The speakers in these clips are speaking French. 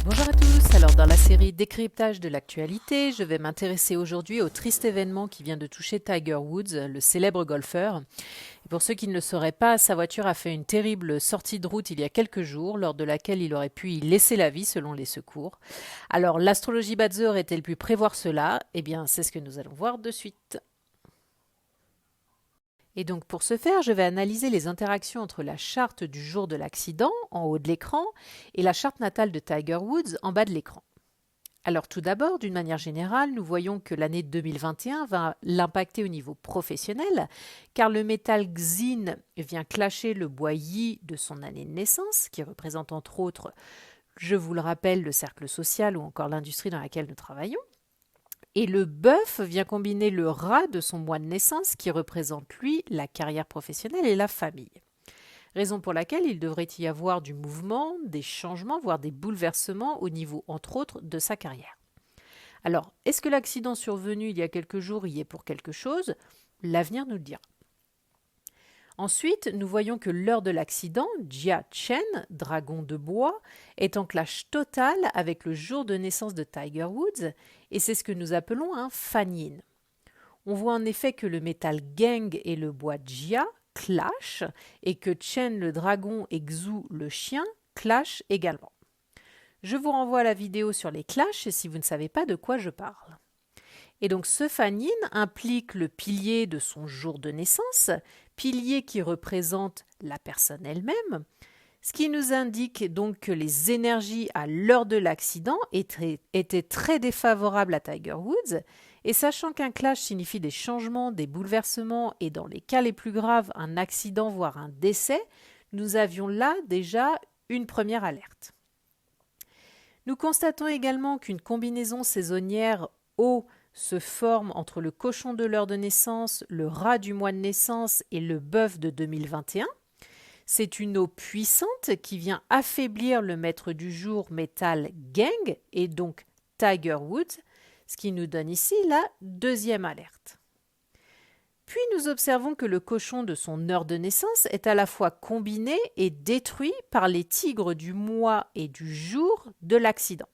Bonjour à tous, alors dans la série Décryptage de l'actualité, je vais m'intéresser aujourd'hui au triste événement qui vient de toucher Tiger Woods, le célèbre golfeur. Et pour ceux qui ne le sauraient pas, sa voiture a fait une terrible sortie de route il y a quelques jours, lors de laquelle il aurait pu y laisser la vie selon les secours. Alors l'astrologie Badze aurait-elle pu prévoir cela? Eh bien c'est ce que nous allons voir de suite. Et donc pour ce faire, je vais analyser les interactions entre la charte du jour de l'accident, en haut de l'écran, et la charte natale de Tiger Woods, en bas de l'écran. Alors tout d'abord, d'une manière générale, nous voyons que l'année 2021 va l'impacter au niveau professionnel, car le métal Xin vient clasher le bois Yi de son année de naissance, qui représente entre autres, je vous le rappelle, le cercle social ou encore l'industrie dans laquelle nous travaillons. Et le bœuf vient combiner le rat de son mois de naissance qui représente, lui, la carrière professionnelle et la famille. Raison pour laquelle il devrait y avoir du mouvement, des changements, voire des bouleversements au niveau, entre autres, de sa carrière. Alors, est-ce que l'accident survenu il y a quelques jours y est pour quelque chose? L'avenir nous le dira. Ensuite, nous voyons que l'heure de l'accident, Jia Chen, dragon de bois, est en clash total avec le jour de naissance de Tiger Woods, et c'est ce que nous appelons un fan yin. On voit en effet que le métal Geng et le bois Jia clashent, et que Chen le dragon et Xu le chien clashent également. Je vous renvoie à la vidéo sur les clashs si vous ne savez pas de quoi je parle. Et donc ce fan yin implique le pilier de son jour de naissance, pilier qui représente la personne elle-même, ce qui nous indique donc que les énergies à l'heure de l'accident étaient très défavorables à Tiger Woods, et sachant qu'un clash signifie des changements, des bouleversements et dans les cas les plus graves un accident voire un décès, nous avions là déjà une première alerte. Nous constatons également qu'une combinaison saisonnière eau se forme entre le cochon de l'heure de naissance, le rat du mois de naissance et le bœuf de 2021. C'est une eau puissante qui vient affaiblir le maître du jour métal Geng et donc Tiger Woods, ce qui nous donne ici la deuxième alerte. Puis nous observons que le cochon de son heure de naissance est à la fois combiné et détruit par les tigres du mois et du jour de l'accident.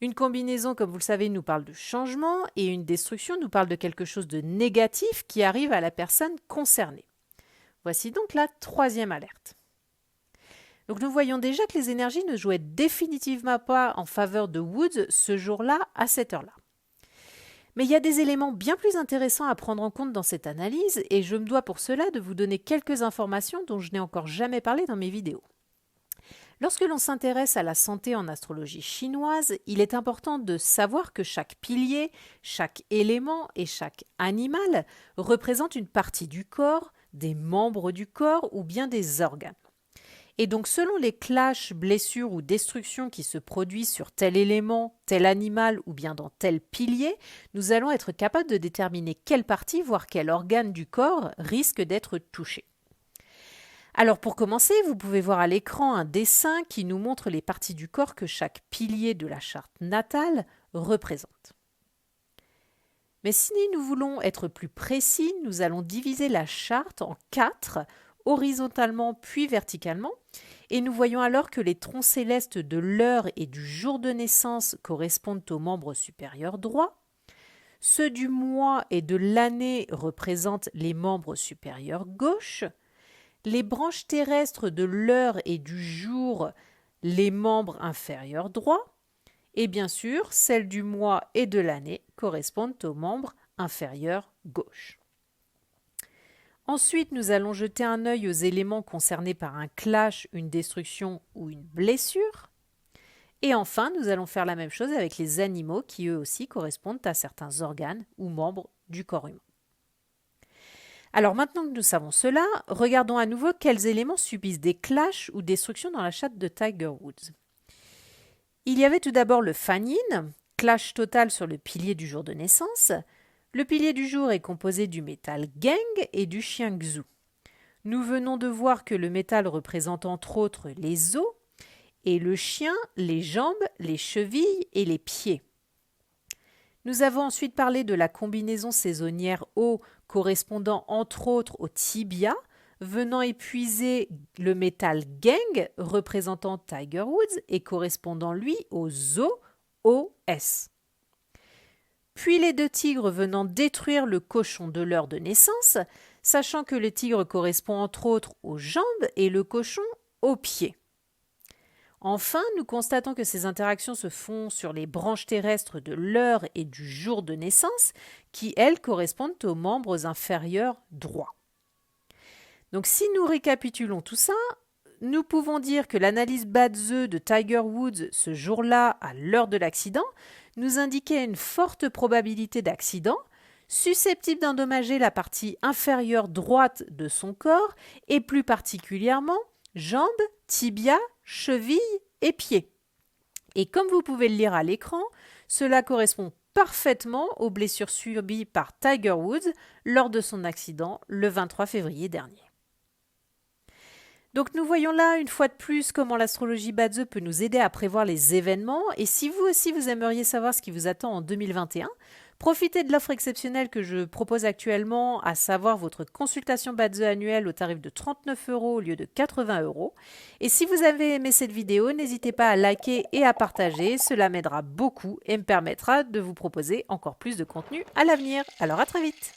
Une combinaison, comme vous le savez, nous parle de changement et une destruction nous parle de quelque chose de négatif qui arrive à la personne concernée. Voici donc la troisième alerte. Donc nous voyons déjà que les énergies ne jouaient définitivement pas en faveur de Woods ce jour-là, à cette heure-là. Mais il y a des éléments bien plus intéressants à prendre en compte dans cette analyse et je me dois pour cela de vous donner quelques informations dont je n'ai encore jamais parlé dans mes vidéos. Lorsque l'on s'intéresse à la santé en astrologie chinoise, il est important de savoir que chaque pilier, chaque élément et chaque animal représente une partie du corps, des membres du corps ou bien des organes. Et donc selon les clashs, blessures ou destructions qui se produisent sur tel élément, tel animal ou bien dans tel pilier, nous allons être capables de déterminer quelle partie, voire quel organe du corps risque d'être touché. Alors pour commencer, vous pouvez voir à l'écran un dessin qui nous montre les parties du corps que chaque pilier de la charte natale représente. Mais si nous voulons être plus précis, nous allons diviser la charte en 4, horizontalement puis verticalement, et nous voyons alors que les troncs célestes de l'heure et du jour de naissance correspondent aux membres supérieurs droits, ceux du mois et de l'année représentent les membres supérieurs gauche, les branches terrestres de l'heure et du jour, les membres inférieurs droits, et bien sûr, celles du mois et de l'année correspondent aux membres inférieurs gauche. Ensuite, nous allons jeter un œil aux éléments concernés par un clash, une destruction ou une blessure. Et enfin, nous allons faire la même chose avec les animaux qui eux aussi correspondent à certains organes ou membres du corps humain. Alors maintenant que nous savons cela, regardons à nouveau quels éléments subissent des clashs ou destructions dans la charte de Tiger Woods. Il y avait tout d'abord le fan yin, clash total sur le pilier du jour de naissance. Le pilier du jour est composé du métal Geng et du chien Xu. Nous venons de voir que le métal représente entre autres les os et le chien les jambes, les chevilles et les pieds. Nous avons ensuite parlé de la combinaison saisonnière eau correspondant entre autres au tibia, venant épuiser le métal Gang représentant Tiger Woods et correspondant lui aux OS. Puis les 2 tigres venant détruire le cochon de l'heure de naissance, sachant que le tigre correspond entre autres aux jambes et le cochon aux pieds. Enfin, nous constatons que ces interactions se font sur les branches terrestres de l'heure et du jour de naissance, qui, elles, correspondent aux membres inférieurs droits. Donc, si nous récapitulons tout ça, nous pouvons dire que l'analyse Bad-The de Tiger Woods ce jour-là, à l'heure de l'accident, nous indiquait une forte probabilité d'accident, susceptible d'endommager la partie inférieure droite de son corps et plus particulièrement jambes, tibias, chevilles et pieds. Et comme vous pouvez le lire à l'écran, cela correspond parfaitement aux blessures subies par Tiger Woods lors de son accident le 23 février dernier. Donc nous voyons là une fois de plus comment l'astrologie Bad-The peut nous aider à prévoir les événements, et si vous aussi vous aimeriez savoir ce qui vous attend en 2021, profitez de l'offre exceptionnelle que je propose actuellement, à savoir votre consultation Bad-The annuelle au tarif de 39 € au lieu de 80 €. Et si vous avez aimé cette vidéo, n'hésitez pas à liker et à partager, cela m'aidera beaucoup et me permettra de vous proposer encore plus de contenu à l'avenir. Alors à très vite.